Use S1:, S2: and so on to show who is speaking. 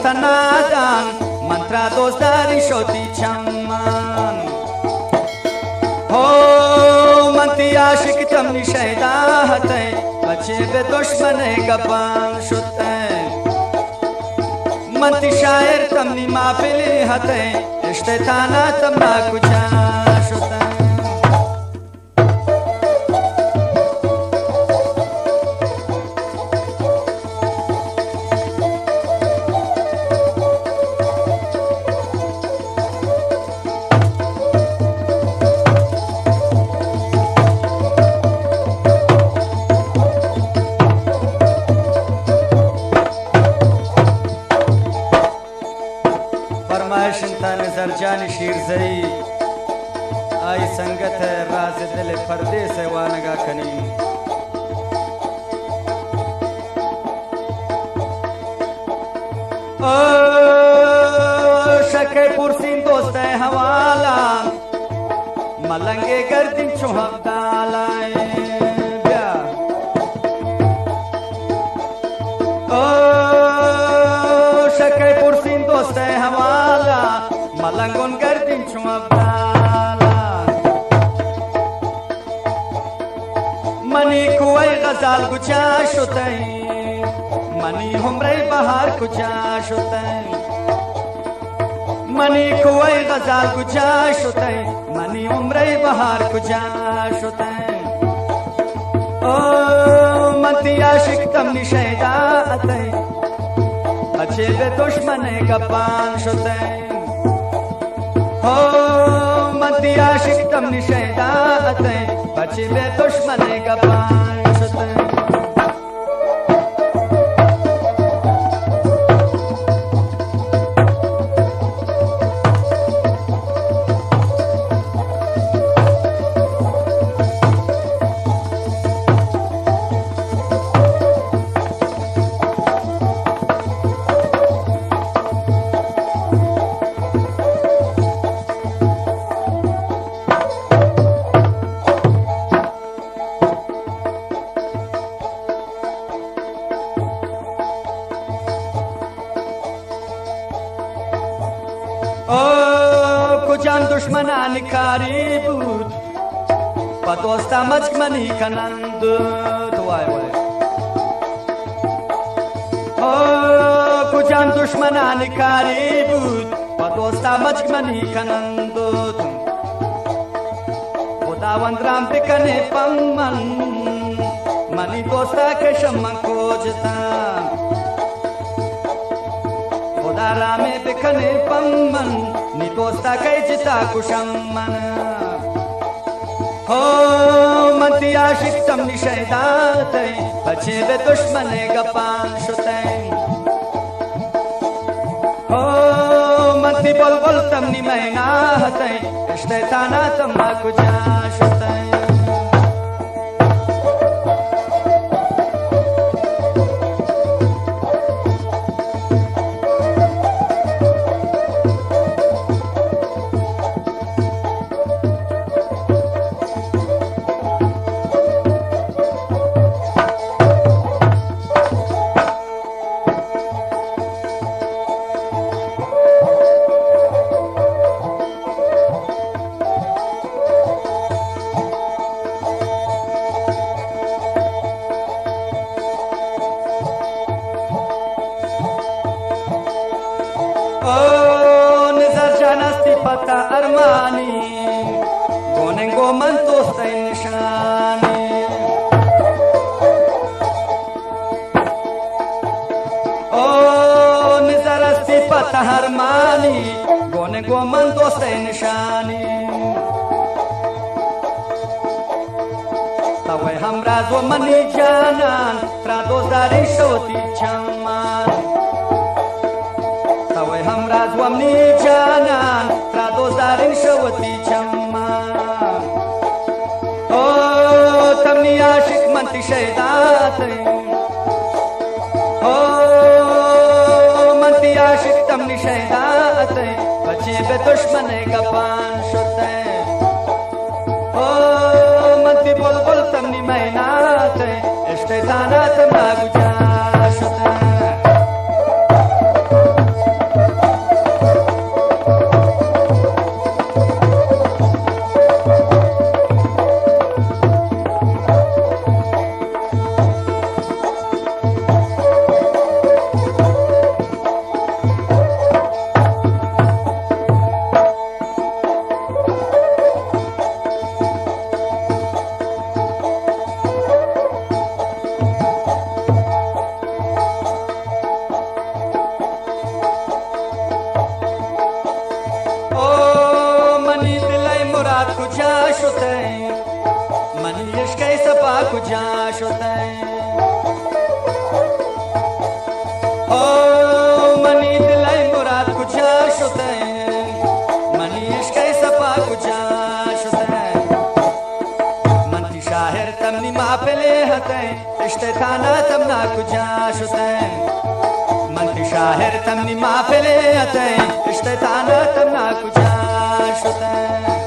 S1: दोस्त नादान मंत्रा दोस्तारी शोती चम्मान हो मंती आशिक तमनी शैदा हते बचे बे दुश्मने गबान शुते मंती शायर तमनी माफिली हते इश्ते ताना तमना कुछा शुते जानी शीरजई आई संगत है राज दिल पर्दे से वानगा खनी ओ शके पुरसिन दोस्त है हवाला मलंगे गर्दिन चुहब डालाए ब्या ओ शके पुरसिन दोस्त है हवाला मलंगोन गर्दिन चुमबदाला मनी कुआई गजाल कुचा शुतई मनी हमरे बहार कुचा शुतई मनी कुआई गजाल कुचा शुतई मनी हमरे बहार कुचा शुतई ओ मती आशिक तमनी शैदा अतई अच्छे बे दुश्मने गपान शुतई हो मंती आशिक तमनी शैदा अते बचे बे दुश्मने का पान शुते कुजान दुश्मना निकारी बूत पतोस्ता मजमनी कनंद तो आए वाले ओ कुजान दुश्मना निकारी बूत पतोस्ता मजमनी कनंद खुदावंद राम बिकने पम्मन मनी दोस्ता के शम्मन खोजता खुदा रामे बिकने पम्मन नी दोस्ता कई जिता कुशम्मन हो मंती आशिक तमनी शैदा तई बचे बे दुश्मने गपान शुते हो मंती बुलबुल तमनी मैना हतई इश्ते ताना तमना कुजा शुते पता अरमानी गोने गो मन तो निशानी ओ निजरस्ती पता अरमानी गोने गो मन तो निशानी तवे हमरा जो मनी जानन त्रा दोस्तारी शोती चम्मान तवे हमरा जो मनी जानन त्रा दोस्तारी शोती चम्मान ओ तमनी आशिक मंती शैदात ओ मंती आशिक तमनी शैदात बचे बे दुश्मने गपान शुते ओ मंती बुलबुल तमनी मैनात इश्ते ताना तमना गुजा शुते होते मनी इश्क सपा कुजा होते ओ मनी दिलाई मुराद कुजा होते मनी इश्क सपा कुजा होते मंती शाहिर तमनी मापले हते इश्ते थाना तमना कुजा होते मंती शाहिर तमनी मापले हते इश्ते थाना तमना कुजा होते